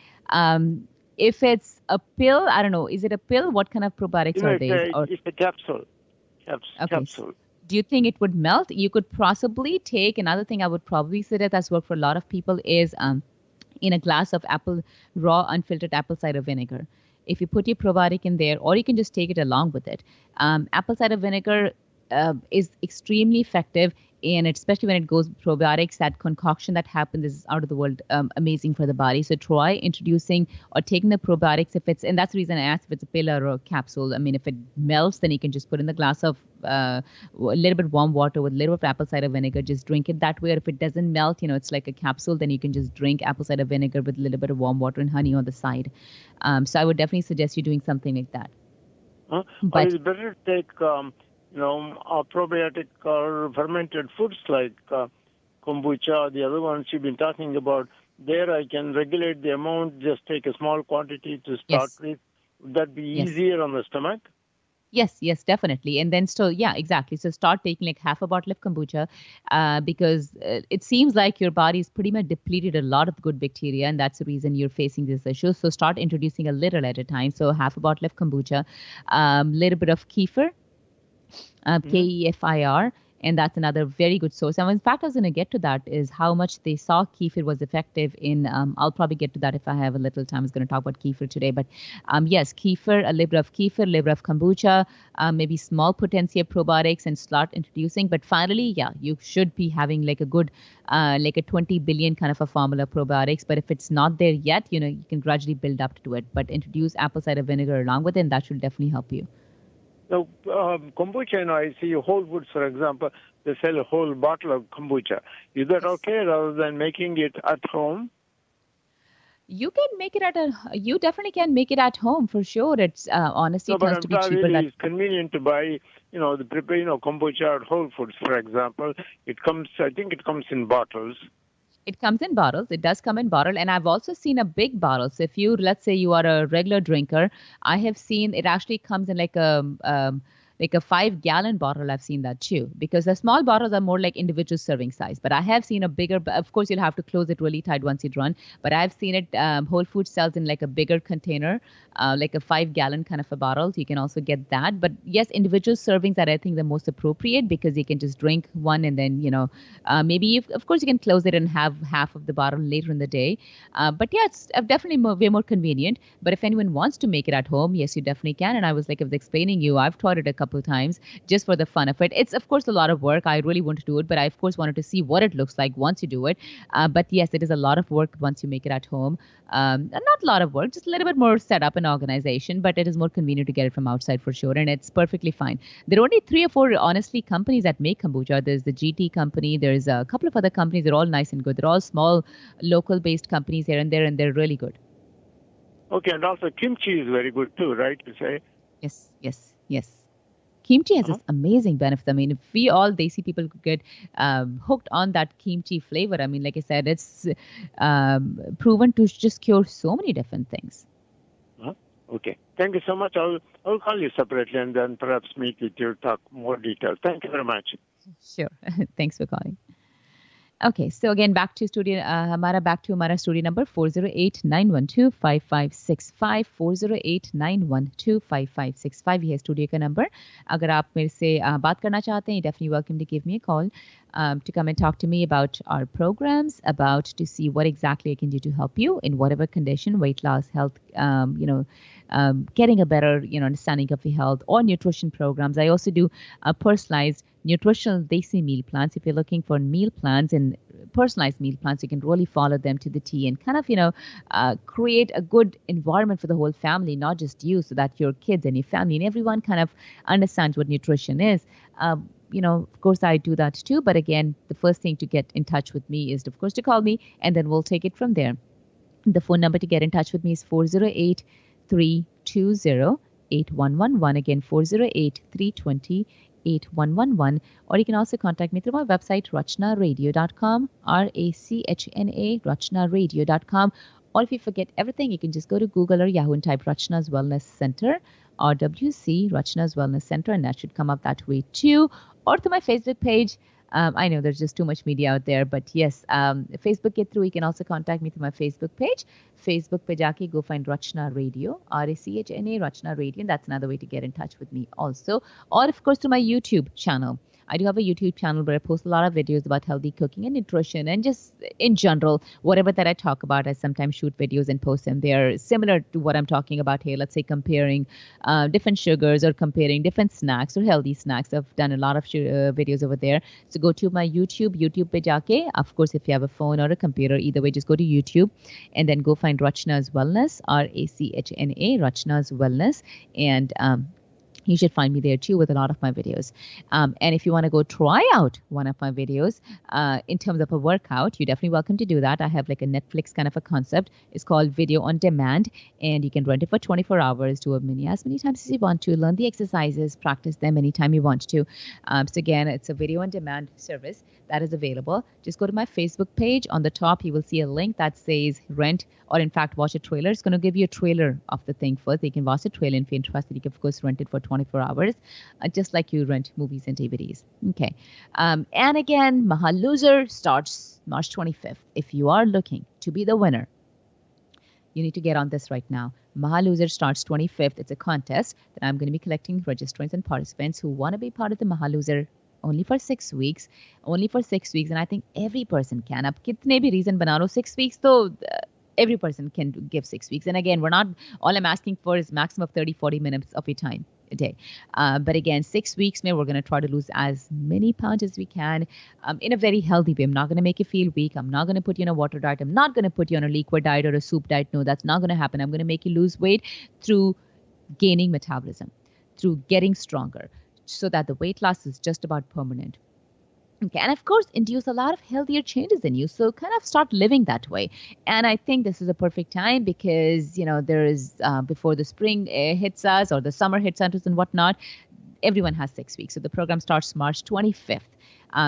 if it's a pill, I don't know, is it a pill? What kind of probiotics are they? It's a capsule. Capsule. Do you think it would melt? You could possibly take another thing I would probably suggest that's worked for a lot of people is in a glass of raw unfiltered apple cider vinegar. If you put your probiotic in there, or you can just take it along with it. Apple cider vinegar is extremely effective, and especially when it goes with probiotics, that concoction that happens is out of the world amazing for the body. So try introducing or taking the probiotics and that's the reason I asked if it's a pill or a capsule. I mean, if it melts, then you can just put in the glass of a little bit warm water with a little bit of apple cider vinegar. Just drink it that way. Or if it doesn't melt, it's like a capsule, then you can just drink apple cider vinegar with a little bit of warm water and honey on the side. So I would definitely suggest you doing something like that. But it's better to take probiotic or fermented foods like kombucha, the other ones you've been talking about. There I can regulate the amount, just take a small quantity to start with. Would that be easier on the stomach? Yes, definitely. And then exactly. So start taking like half a bottle of kombucha because it seems like your body is pretty much depleted a lot of good bacteria, and that's the reason you're facing this issue. So start introducing a little at a time. So half a bottle of kombucha, little bit of kefir, KEFIR, and that's another very good source. And in fact, I was going to get to that is how much they saw kefir was effective in, I'll probably get to that if I have a little time. I was going to talk about kefir today, but yes, kefir, a little bit of kefir, a little bit of kombucha, maybe small potency of probiotics and start introducing. But finally, you should be having like a good, like a 20 billion kind of a formula of probiotics. But if it's not there yet, you can gradually build up to it. But introduce apple cider vinegar along with it, and that should definitely help you. So kombucha, I see Whole Foods, for example, they sell a whole bottle of kombucha. Is that okay rather than making it at home? You can make it you definitely can make it at home for sure. It's honestly, it has to be cheaper. It's convenient to buy, the prepare, kombucha at Whole Foods, for example. I think it comes in bottles. It comes in bottles. It does come in bottle. And I've also seen a big bottle. So if let's say you are a regular drinker, I have seen it actually comes in like a 5-gallon bottle. I've seen that too, because the small bottles are more like individual serving size. But I have seen a bigger, of course, you'll have to close it really tight once it run. But I've seen it, Whole Foods sells in like a bigger container, like a 5-gallon kind of a bottle. So you can also get that. But yes, individual servings are, I think, the most appropriate because you can just drink one and then, maybe, of course, you can close it and have half of the bottle later in the day. But yeah, it's definitely way more convenient. But if anyone wants to make it at home, yes, you definitely can. And I was explaining you, I've tried it a couple of times just for the fun of it. It's, of course, a lot of work. I really want to do it, but I, of course, wanted to see what it looks like once you do it. But yes, it is a lot of work once you make it at home. Not a lot of work, just a little bit more setup and organization, but it is more convenient to get it from outside for sure, and it's perfectly fine. There are only 3 or 4, honestly, companies that make kombucha. There's the GT company. There's a couple of other companies. They're all nice and good. They're all small, local-based companies here and there, and they're really good. Okay, and also kimchi is very good too, right? You say? Yes. Kimchi has this amazing benefit. I mean, if we all Desi people could get hooked on that kimchi flavor, I mean, like I said, it's proven to just cure so many different things. Okay. Thank you so much. I'll call you separately and then perhaps meet with you, talk more details. Thank you very much. Sure. Thanks for calling. Okay, so again, back to हमारा studio number 408-912-5565 408-912-5565 ये है studio का number. अगर आप मेरे से बात करना चाहते हैं, definitely welcome to give me a call to come and talk to me about our programs, about to see what exactly I can do to help you in whatever condition, weight loss, health, getting a better understanding of your health, or nutrition programs. I also do personalized nutritional Desi meal plans. If you're looking for meal plans and personalized meal plans, you can really follow them to the T and kind of create a good environment for the whole family, not just you, so that your kids and your family and everyone kind of understands what nutrition is. Of course, I do that too. But again, the first thing to get in touch with me is, of course, to call me, and then we'll take it from there. The phone number to get in touch with me is 408-320-8111. Again, 408-320-8111. Or you can also contact me through my website, rachnaradio.com, RACHNA, rachnaradio.com. Or if you forget everything, you can just go to Google or Yahoo and type Rachna's Wellness Center, RWC, Rachna's Wellness Center, and that should come up that way too. Or to my Facebook page. I know there's just too much media out there, but yes, Facebook get through. You can also contact me through my Facebook page. Facebook pe jaake go find Rachna Radio, RACHNA, Rachna Radio, and that's another way to get in touch with me also. Or of course to my YouTube channel. I do have a YouTube channel where I post a lot of videos about healthy cooking and nutrition and just in general, whatever that I talk about. I sometimes shoot videos and post them there similar to what I'm talking about here. Let's say comparing different sugars or comparing different snacks or healthy snacks. I've done a lot of videos over there. So go to my YouTube pe jaake. Of course, if you have a phone or a computer, either way, just go to YouTube and then go find Rachna's Wellness, RACHNA, Rachna's Wellness. And you should find me there too with a lot of my videos. And if you want to go try out one of my videos in terms of a workout, you're definitely welcome to do that. I have like a Netflix kind of a concept. It's called Video on Demand, and you can rent it for 24 hours, do as many times as you want to, learn the exercises, practice them anytime you want to. So again, it's a video on demand service that is available. Just go to my Facebook page. On the top, you will see a link that says rent or in fact watch a trailer. It's going to give you a trailer of the thing first. You can watch the trailer, and if you're interested, you can of course rent it for 24 hours, just like you rent movies and DVDs. Okay. And again, Maha Loser starts March 25th. If you are looking to be the winner, you need to get on this right now. Maha Loser starts 25th. It's a contest that I'm going to be collecting registrants and participants who want to be part of the Maha Loser only for 6 weeks. And I think every person can. Ab kitne bhi reason bana lo 6 weeks, so every person can give 6 weeks. And again, all I'm asking for is maximum of 30-40 minutes of your time a day. But again, 6 weeks, we're going to try to lose as many pounds as we can in a very healthy way. I'm not going to make you feel weak. I'm not going to put you on a water diet. I'm not going to put you on a liquid diet or a soup diet. No, that's not going to happen. I'm going to make you lose weight through gaining metabolism, through getting stronger, so that the weight loss is just about permanent. Okay, and of course, induce a lot of healthier changes in you. So kind of start living that way. And I think this is a perfect time because, there is, before the spring hits us or the summer hits us and whatnot, everyone has 6 weeks. So the program starts March 25th.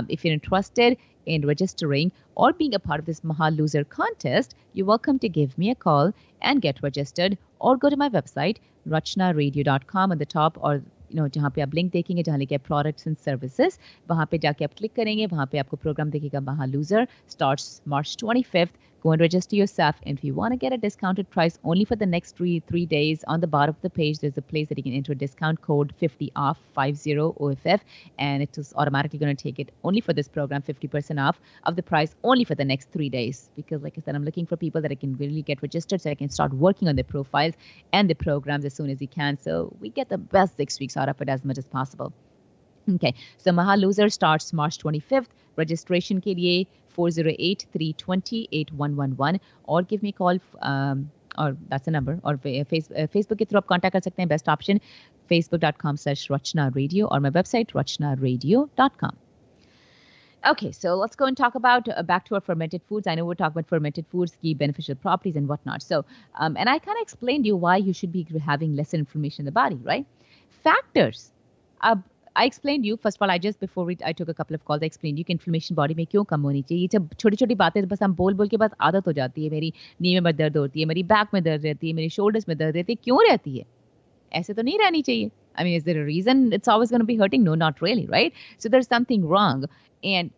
If you're interested in registering or being a part of this Maha Loser contest, you're welcome to give me a call and get registered, or go to my website, rachnaradio.com on the top, or जहाँ पे आप link देखेंगे, जहाँ लिखे products and services, वहाँ पे जाके आप क्लिक करेंगे, वहाँ पे आपको प्रोग्राम दिखेगा Maha Loser starts March 25th. Go and register yourself. And if you want to get a discounted price only for the next three days, on the bottom of the page, there's a place that you can enter a discount code 50 off, 50 OFF, and it is automatically going to take it only for this program, 50% off of the price only for the next 3 days. Because like I said, I'm looking for people that I can really get registered so I can start working on their profiles and the programs as soon as you can. So we get the best 6 weeks out of it as much as possible. Okay, so Maha Loser starts March 25th. Registration के लिए 408-320-8111 or give me a call, or that's the number, or Facebook के through आप contact कर सकते हैं. Best option, facebook.com/Rachna Radio or my website, rachnaradio.com. Okay, so let's go and talk about back to our fermented foods. I know we're talking about fermented foods, key beneficial properties and whatnot. So, and I kind of explained to you why you should be having lesser inflammation in the body, right? Factors. I explained to you, first of all, I took a couple of calls, I explained to you कि inflammation body में क्यों कम होनी चाहिए. ये जब छोटी-छोटी बातें बस हम बोल के बस आदत हो जाती है. मेरी नी में दर्द होती है, मेरी बैक में दर्द रहती है, मेरी shoulders में दर्द रहती है. क्यों रहती है? ऐसे तो नहीं रहनी चाहिए. I mean, is there a reason it's always going to be hurting? No, not really, right? So there's something wrong. And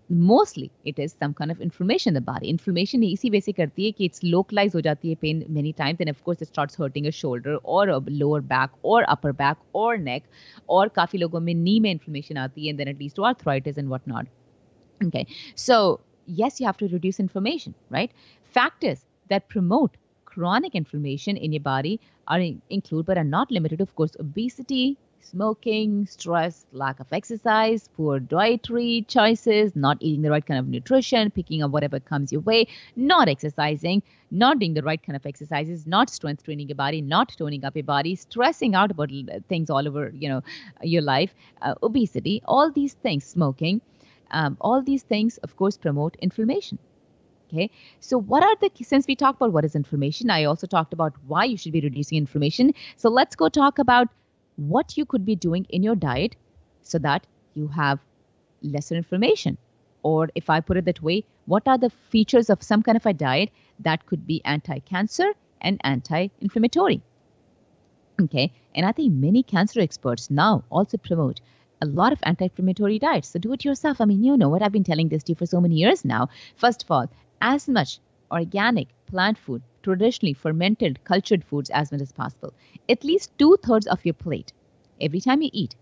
mostly it is some kind of inflammation in the body. Inflammation इसी वजह से करती है कि it's localized हो जाती है pain many times, and of course it starts hurting a shoulder or a lower back or upper back or neck, और काफी लोगों में knee में inflammation आती है, and then it leads to arthritis and whatnot. Okay, so yes, you have to reduce inflammation, right? Factors that promote chronic inflammation in your body include, but are not limited, of course, obesity, smoking, stress, lack of exercise, poor dietary choices, not eating the right kind of nutrition, picking up whatever comes your way, not exercising, not doing the right kind of exercises, not strength training your body, not toning up your body, stressing out about things all over, your life, obesity, all these things, smoking, all these things, of course, promote inflammation. Okay, so since we talked about what is inflammation, I also talked about why you should be reducing inflammation. So let's go talk about what you could be doing in your diet so that you have lesser inflammation. Or if I put it that way, what are the features of some kind of a diet that could be anti-cancer and anti-inflammatory? Okay, and I think many cancer experts now also promote a lot of anti-inflammatory diets. So do it yourself. I mean, you know what, I've been telling this to you for so many years now. First of all, as much organic plant food, traditionally fermented, cultured foods as much as possible. At least 2/3 of your plate. Every time you eat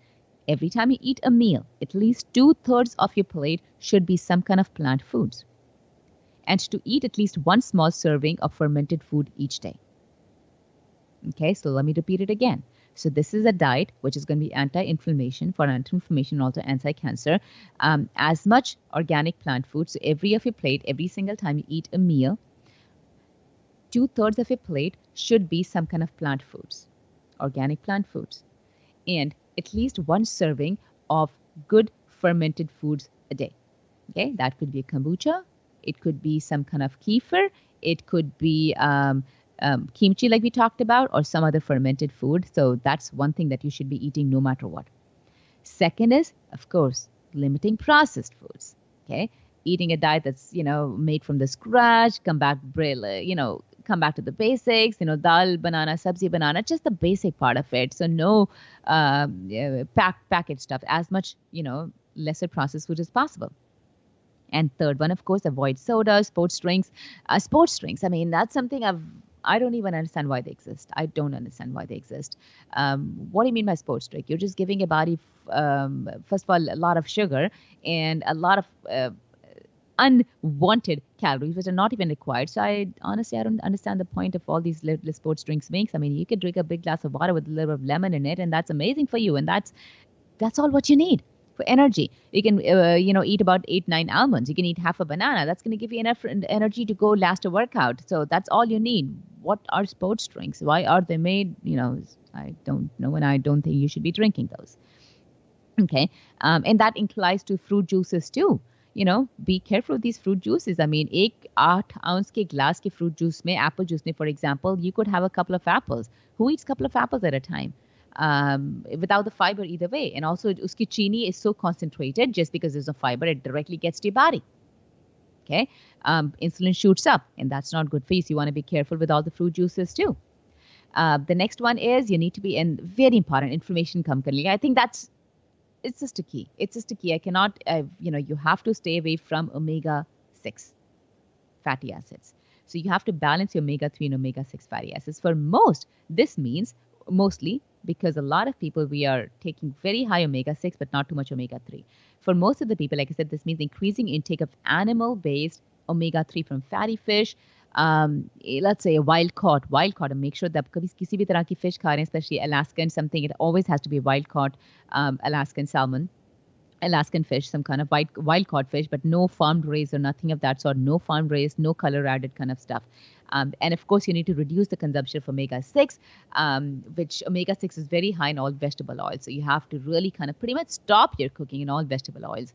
a meal, at least 2/3 of your plate should be some kind of plant foods. And to eat at least one small serving of fermented food each day. Okay, so let me repeat it again. So this is a diet which is going to be anti-inflammation, for anti-inflammation, also anti-cancer. As much organic plant food. So every of your plate, every single time you eat a meal, 2/3 of your plate should be some kind of plant foods, organic plant foods. And at least one serving of good fermented foods a day. Okay, that could be a kombucha. It could be some kind of kefir. It could be kimchi like we talked about, or some other fermented food. So that's one thing that you should be eating no matter what. Second is, of course, limiting processed foods. Okay, eating a diet that's, made from the scratch, come back to the basics, dal, banana, sabzi, banana, just the basic part of it. So no packaged stuff, as much, lesser processed food as possible. And third one, of course, avoid soda, sports drinks. I mean, that's something I don't even understand why they exist. I don't understand why they exist. What do you mean by sports drink? You're just giving your body, first of all, a lot of sugar and a lot of unwanted calories, which are not even required. So I don't understand the point of all these little sports drinks makes. I mean, you could drink a big glass of water with a little bit of lemon in it, and that's amazing for you. And that's all what you need for energy. You can, eat about 8-9 almonds. You can eat half a banana. That's going to give you enough energy to go last a workout. So that's all you need. What are sports drinks? Why are they made? I don't know, and I don't think you should be drinking those. Okay, and that implies to fruit juices too. Be careful with these fruit juices. I mean, 8 ounce के glass के fruit juice में, apple juice में, for example, you could have a couple of apples. Who eats a couple of apples at a time? Without the fiber either way. And also, uski chini is so concentrated, just because there's no fiber, it directly gets to your body. Okay, insulin shoots up, and that's not good for you. So you want to be careful with all the fruit juices too. The next one is you need to be, and very important, inflammation kam kar liya. I think it's just a key. I cannot, you have to stay away from omega-6. fatty acids. So you have to balance your omega-3 and omega-6 fatty acids. For most, this means mostly because a lot of people, we are taking very high omega-6 but not too much omega-3. For most of the people, like I said, this means increasing intake of animal-based omega-3 from fatty fish. Let's say a wild caught, and make sure that कभी किसी भी तरह की fish खा रहे हैं, especially Alaskan, something, it always has to be wild caught Alaskan salmon, Alaskan fish, some kind of wild caught fish, but no farmed raised or nothing of that sort, no farmed raised, no color added kind of stuff. And of course, you need to reduce the consumption of omega-6, which omega-6 is very high in all vegetable oils. So you have to really kind of pretty much stop your cooking in all vegetable oils.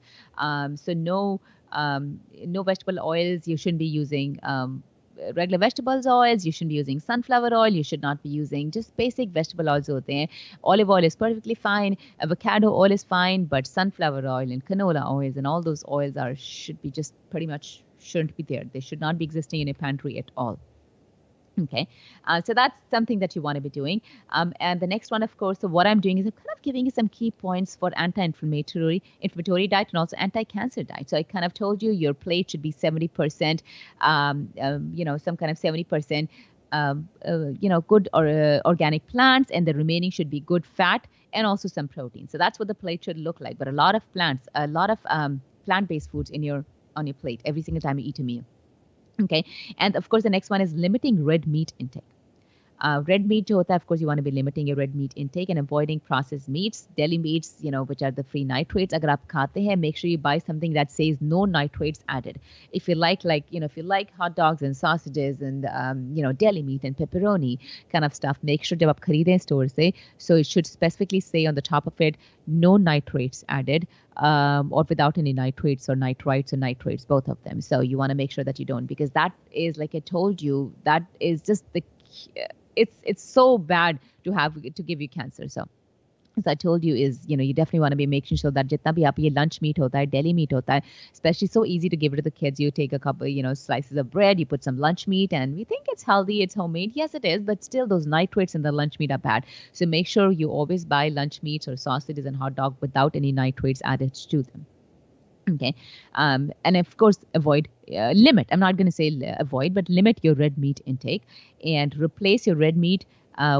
So no vegetable oils. You shouldn't be using regular vegetables oils. You shouldn't be using sunflower oil. You should not be using just basic vegetable oils. Olive oil is perfectly fine. Avocado oil is fine, but sunflower oil and canola oils and all those oils should be just pretty much shouldn't be there. They should not be existing in a pantry at all. Okay, so that's something that you want to be doing. And the next one, of course, so what I'm doing is I'm kind of giving you some key points for inflammatory diet and also anti-cancer diet. So I kind of told you your plate should be 70%, some kind of 70%, good or organic plants, and the remaining should be good fat and also some protein. So that's what the plate should look like. But a lot of plant-based foods on your plate every single time you eat a meal. Okay, and of course the next one is limiting red meat intake. Red meat, of course, you want to be limiting your red meat intake and avoiding processed meats, deli meats, which are the free nitrates. Agar aap khate hain, make sure you buy something that says no nitrates added. If you like hot dogs and sausages and deli meat and pepperoni kind of stuff, make sure jab aap kharide store se, so it should specifically say on the top of it, no nitrates added, or without any nitrates or nitrites, both of them. So you want to make sure that you don't, because that is, like I told you, that is just it's so bad to give you cancer. So as I told you, is you definitely want to be making sure that jitna bhi aap ye lunch meat hota hai, deli meat hota hai, especially so easy to give it to the kids. You take a couple slices of bread, you put some lunch meat, and we think it's healthy, it's homemade. Yes, it is, but still those nitrates in the lunch meat are bad. So make sure you always buy lunch meats or sausages and hot dog without any nitrates added to them. Okay, and of course limit. I'm not going to say avoid, but limit your red meat intake and replace your red meat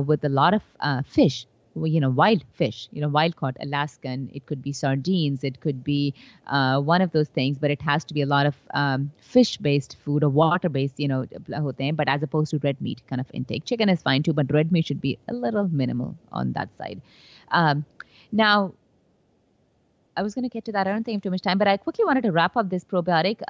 with a lot of fish. Wild fish, wild caught Alaskan. It could be sardines. It could be one of those things, but it has to be a lot of fish-based food or water-based, but as opposed to red meat kind of intake. Chicken is fine too, but red meat should be a little minimal on that side. Now, I was going to get to that. I don't think I have too much time, but I quickly wanted to wrap up this probiotic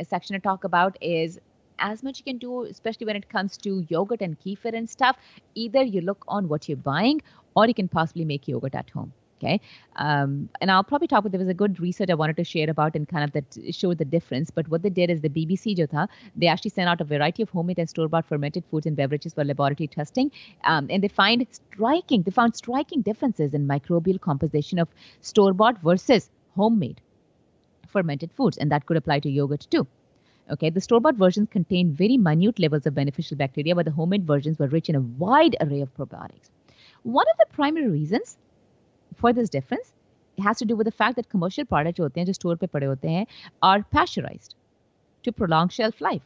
section to talk about is as much you can do, especially when it comes to yogurt and kefir and stuff. Either you look on what you're buying or you can possibly make yogurt at home. Okay. And I'll probably talk about, there was a good research I wanted to share about and kind of that showed the difference. But what they did is the BBC jo tha, they actually sent out a variety of homemade and store-bought fermented foods and beverages for laboratory testing. And they found striking differences in microbial composition of store-bought versus homemade fermented foods. And that could apply to yogurt too. Okay, the store-bought versions contain very minute levels of beneficial bacteria, but the homemade versions were rich in a wide array of probiotics. One of the primary reasons for this difference, it has to do with the fact that commercial products जो होते हैं, जो store पे पड़े होते हैं, are pasteurized to prolong shelf life.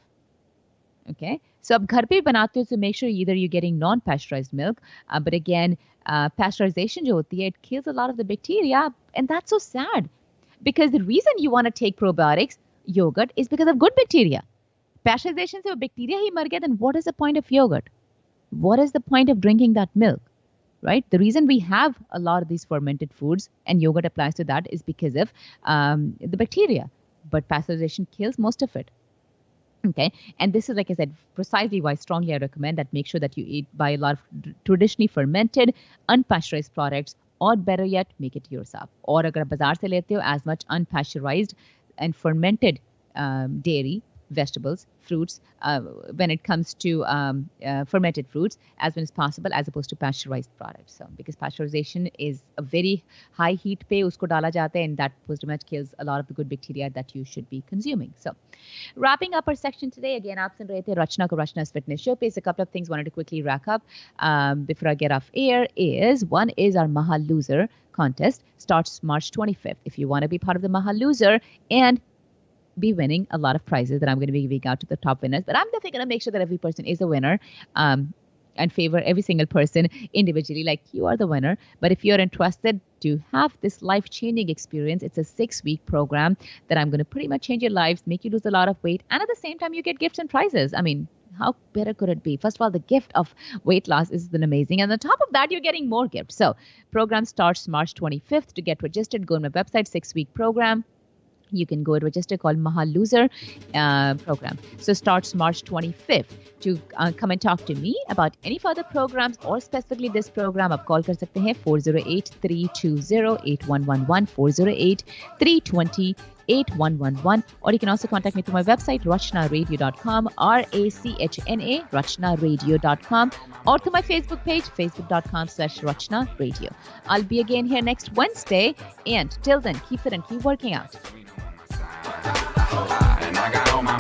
Okay, so अब घर पे बनाते हो, so make sure either you're getting non-pasteurized milk, but again, pasteurization जो होती है, it kills a lot of the bacteria, and that's so sad, because the reason you want to take probiotics, yogurt, is because of good bacteria. Pasteurization से वो bacteria ही मर गया, then what is the point of yogurt? What is the point of drinking that milk? Right? The reason we have a lot of these fermented foods, and yogurt applies to that, is because of the bacteria. But pasteurization kills most of it. Okay, and this is, like I said, precisely why strongly I recommend that make sure that you buy a lot of traditionally fermented, unpasteurized products, or better yet, make it yourself. Or agar bazaar se lete ho, as much unpasteurized and fermented dairy, vegetables, fruits, when it comes to fermented fruits, as much as possible, as opposed to pasteurized products. So, because pasteurization is a very high heat pe usko dala jata hai, and that pretty much kills a lot of the good bacteria that you should be consuming. So, wrapping up our section today, again, aap sun rahe the Rachna ko Rachna's Fitness Show. There's a couple of things I wanted to quickly rack up before I get off air. One is our Maha Loser contest, starts March 25th. If you want to be part of the Maha Loser and be winning a lot of prizes that I'm going to be giving out to the top winners. But I'm definitely going to make sure that every person is a winner. And favor every single person individually, like you are the winner. But if you're interested to have this life-changing experience, it's a 6-week program that I'm going to pretty much change your lives, make you lose a lot of weight, and at the same time, you get gifts and prizes. I mean, how better could it be? First of all, the gift of weight loss is then amazing. And on top of that, you're getting more gifts. So program starts March 25th. To get registered, go on my website, 6-week program. You can go and register, called Maha Loser program. So starts March 25th. To come and talk to me about any further programs or specifically this program, आप call कर सकते हैं 408-320-8111, 408-320-8111. Or you can also contact me through my website, rachnaradio.com, RACHNA, rachnaradio.com, or through my Facebook page, facebook.com/Rachna Radio. I'll be again here next Wednesday. And till then, keep fit and keep working out. And I got all my